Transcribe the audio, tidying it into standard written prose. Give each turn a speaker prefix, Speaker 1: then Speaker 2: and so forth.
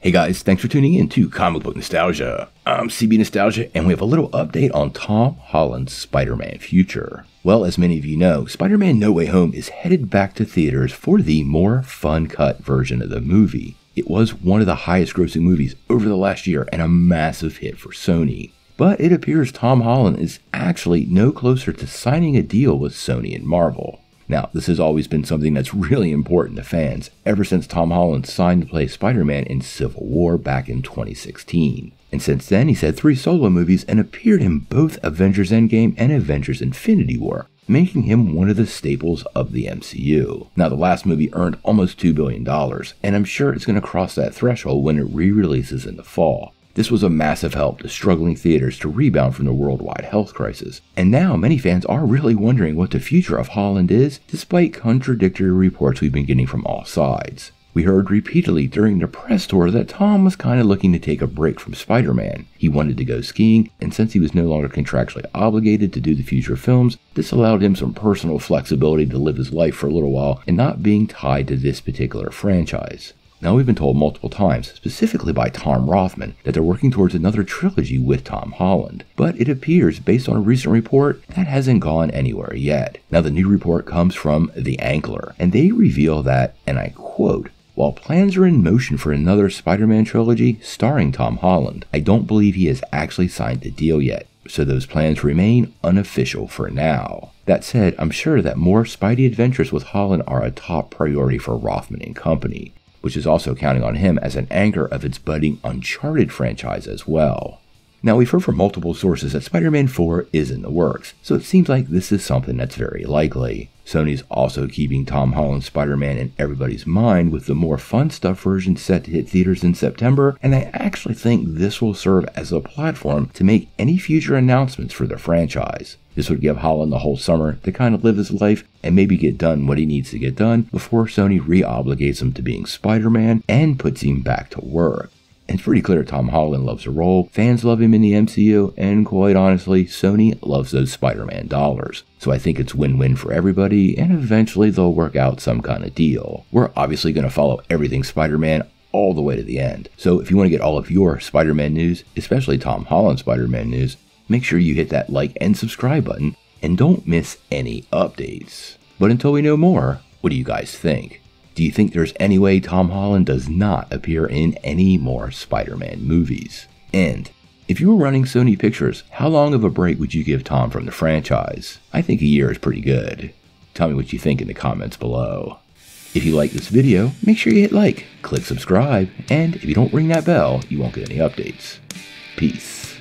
Speaker 1: Hey guys, thanks for tuning in to Comic Book Nostalgia. I'm CB Nostalgia, and we have a little update on Tom Holland's Spider-Man future. Well, as many of you know, Spider-Man No Way Home is headed back to theaters for the more fun-cut version of the movie. It was one of the highest grossing movies over the last year and a massive hit for Sony. But it appears Tom Holland is actually no closer to signing a deal with Sony and Marvel. Now, this has always been something that's really important to fans, ever since Tom Holland signed to play Spider-Man in Civil War back in 2016. And since then, he's had 3 solo movies and appeared in both Avengers Endgame and Avengers Infinity War, making him one of the staples of the MCU. Now, the last movie earned almost $2 billion, and I'm sure it's going to cross that threshold when it re-releases in the fall. This was a massive help to struggling theaters to rebound from the worldwide health crisis. And now many fans are really wondering what the future of Holland is, despite contradictory reports we've been getting from all sides. We heard repeatedly during the press tour that Tom was kind of looking to take a break from Spider-Man. He wanted to go skiing, and since he was no longer contractually obligated to do the future films, this allowed him some personal flexibility to live his life for a little while and not being tied to this particular franchise. Now, we've been told multiple times, specifically by Tom Rothman, that they're working towards another trilogy with Tom Holland. But it appears, based on a recent report, that hasn't gone anywhere yet. Now, the new report comes from The Ankler, and they reveal that, and I quote, "While plans are in motion for another Spider-Man trilogy starring Tom Holland, I don't believe he has actually signed the deal yet, so those plans remain unofficial for now." That said, I'm sure that more Spidey adventures with Holland are a top priority for Rothman and company, which is also counting on him as an anchor of its budding Uncharted franchise as well. Now, we've heard from multiple sources that Spider-Man 4 is in the works, so it seems like this is something that's very likely. Sony's also keeping Tom Holland's Spider-Man in everybody's mind with the more fun stuff version set to hit theaters in September, and I actually think this will serve as a platform to make any future announcements for the franchise. This would give Holland the whole summer to kind of live his life and maybe get done what he needs to get done before Sony re-obligates him to being Spider-Man and puts him back to work. And it's pretty clear Tom Holland loves the role, fans love him in the MCU, and quite honestly, Sony loves those Spider-Man dollars. So I think it's win-win for everybody, and eventually they'll work out some kind of deal. We're obviously going to follow everything Spider-Man all the way to the end. So if you want to get all of your Spider-Man news, especially Tom Holland Spider-Man news, make sure you hit that like and subscribe button, and don't miss any updates. But until we know more, what do you guys think? Do you think there's any way Tom Holland does not appear in any more Spider-Man movies? And if you were running Sony Pictures, how long of a break would you give Tom from the franchise? I think a year is pretty good. Tell me what you think in the comments below. If you like this video, make sure you hit like, click subscribe, and if you don't ring that bell, you won't get any updates. Peace.